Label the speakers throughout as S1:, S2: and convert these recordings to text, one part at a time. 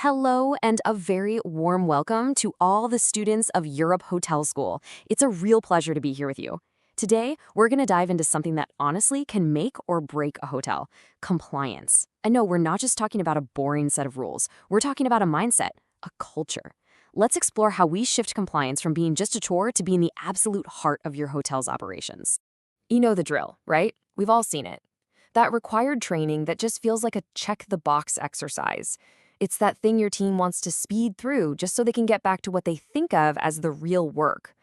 S1: Hello and a very warm welcome to all the students of Europe Hotel School. It's a real pleasure to be here with you. Today, we're going to dive into something that honestly can make or break a hotel: compliance. And no, we're not just talking about a boring set of rules. We're talking about a mindset, a culture. Let's explore how we shift compliance from being just a chore to being the absolute heart of your hotel's operations. You know the drill, right? We've all seen it. That required training that just feels like a check-the-box exercise. It's that thing your team wants to speed through just so they can get back to what they think of as the real work.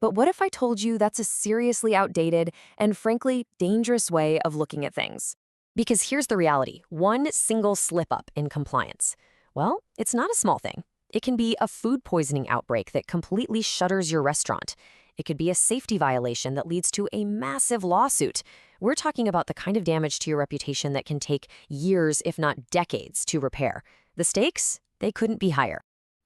S1: But what if I told you that's a seriously outdated and frankly dangerous way of looking at things? Because here's the reality: one single slip-up in compliance, well, it's not a small thing. It can be a food poisoning outbreak that completely shutters your restaurant. It could be a safety violation that leads to a massive lawsuit. We're talking about the kind of damage to your reputation that can take years, if not decades, to repair. The stakes? They couldn't be higher.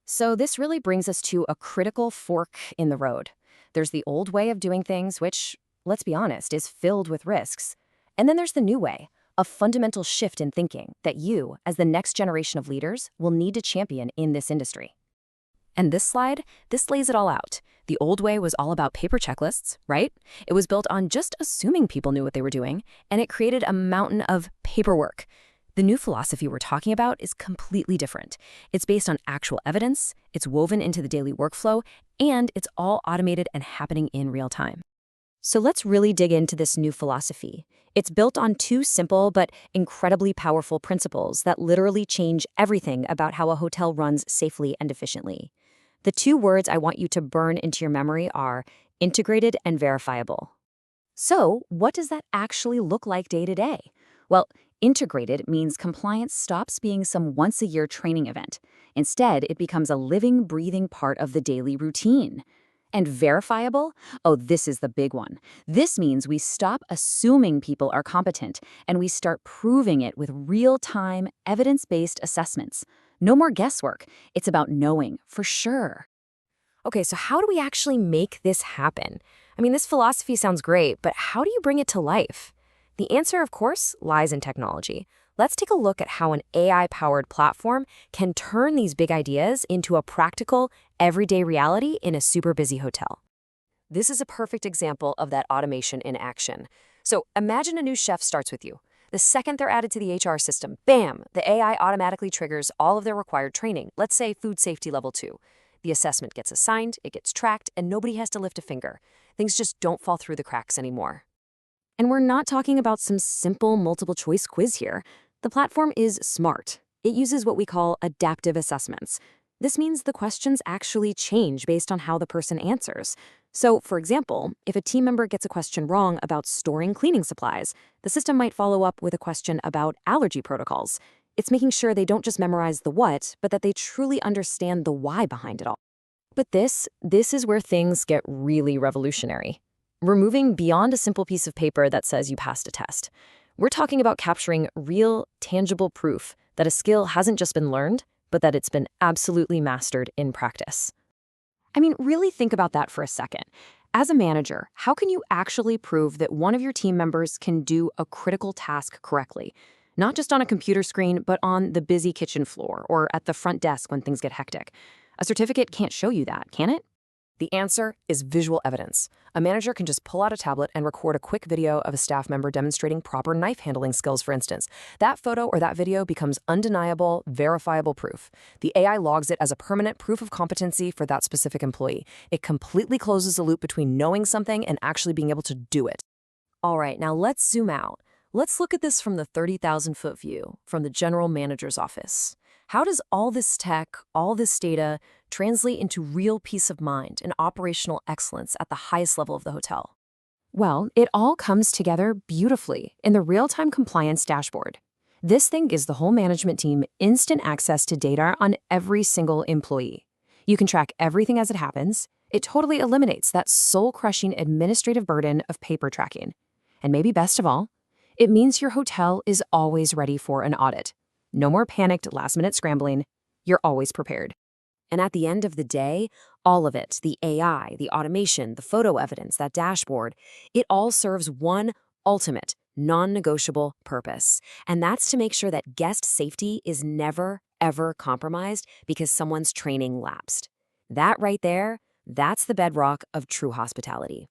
S1: So this really brings us to a critical fork in the road. There's the old way of doing things, which, let's be honest, is filled with risks. And then there's the new way, a fundamental shift in thinking that you, as the next generation of leaders, will need to champion in this industry. And this slide, this lays it all out. The old way was all about paper checklists, right? It was built on just assuming people knew what they were doing, and it created a mountain of paperwork. The new philosophy we're talking about is completely different. It's based on actual evidence, it's woven into the daily workflow, and it's all automated and happening in real time. So let's really dig into this new philosophy. It's built on two simple but incredibly powerful principles that literally change everything about how a hotel runs safely and efficiently. The two words I want you to burn into your memory are integrated and verifiable. So, what does that actually look like day to day? Well, integrated means compliance stops being some once-a-year training event. Instead, it becomes a living, breathing part of the daily routine. And verifiable? Oh, this is the big one. This means we stop assuming people are competent and we start proving it with real-time, evidence-based assessments. No more guesswork. It's about knowing for sure. Okay, so how do we actually make this happen? I mean, this philosophy sounds great, but how do you bring it to life? The answer, of course, lies in technology. Let's take a look at how an AI-powered platform can turn these big ideas into a practical, everyday reality in a super busy hotel. This is a perfect example of that automation in action. So imagine a new chef starts with you. The second they're added to the HR system, bam, the AI automatically triggers all of their required training, let's say food safety level 2. The assessment gets assigned, it gets tracked, and nobody has to lift a finger. Things just don't fall through the cracks anymore. And we're not talking about some simple multiple-choice quiz here. The platform is smart. It uses what we call adaptive assessments. This means the questions actually change based on how the person answers. So, for example, if a team member gets a question wrong about storing cleaning supplies, the system might follow up with a question about allergy protocols. It's making sure they don't just memorize the what, but that they truly understand the why behind it all. But this is where things get really revolutionary. We're moving beyond a simple piece of paper that says you passed a test. We're talking about capturing real, tangible proof that a skill hasn't just been learned, but that it's been absolutely mastered in practice. I mean, really think about that for a second. As a manager, how can you actually prove that one of your team members can do a critical task correctly? Not just on a computer screen, but on the busy kitchen floor or at the front desk when things get hectic. A certificate can't show you that, can it? The answer is visual evidence. A manager can just pull out a tablet and record a quick video of a staff member demonstrating proper knife handling skills, for instance. That photo or that video becomes undeniable, verifiable proof. The AI logs it as a permanent proof of competency for that specific employee. It completely closes the loop between knowing something and actually being able to do it. All right, now let's zoom out. Let's look at this from the 30,000-foot view, from the general manager's office. How does all this tech, all this data, translate into real peace of mind and operational excellence at the highest level of the hotel? Well, it all comes together beautifully in the real-time compliance dashboard. This thing gives the whole management team instant access to data on every single employee. You can track everything as it happens. It totally eliminates that soul-crushing administrative burden of paper tracking. And maybe best of all, it means your hotel is always ready for an audit. No more panicked last-minute scrambling. You're always prepared. And at the end of the day, all of it, the AI, the automation, the photo evidence, that dashboard, it all serves one ultimate, non-negotiable purpose. And that's to make sure that guest safety is never, ever compromised because someone's training lapsed. That right there, that's the bedrock of true hospitality.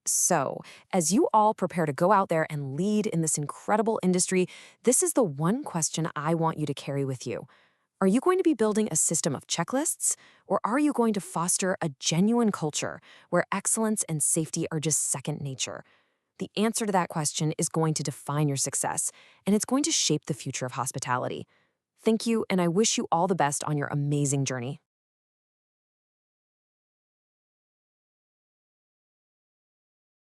S1: So, as you all prepare to go out there and lead in this incredible industry, this is the one question I want you to carry with you. Are you going to be building a system of checklists, or are you going to foster a genuine culture where excellence and safety are just second nature? The answer to that question is going to define your success, and it's going to shape the future of hospitality. Thank you, and I wish you all the best on your amazing journey.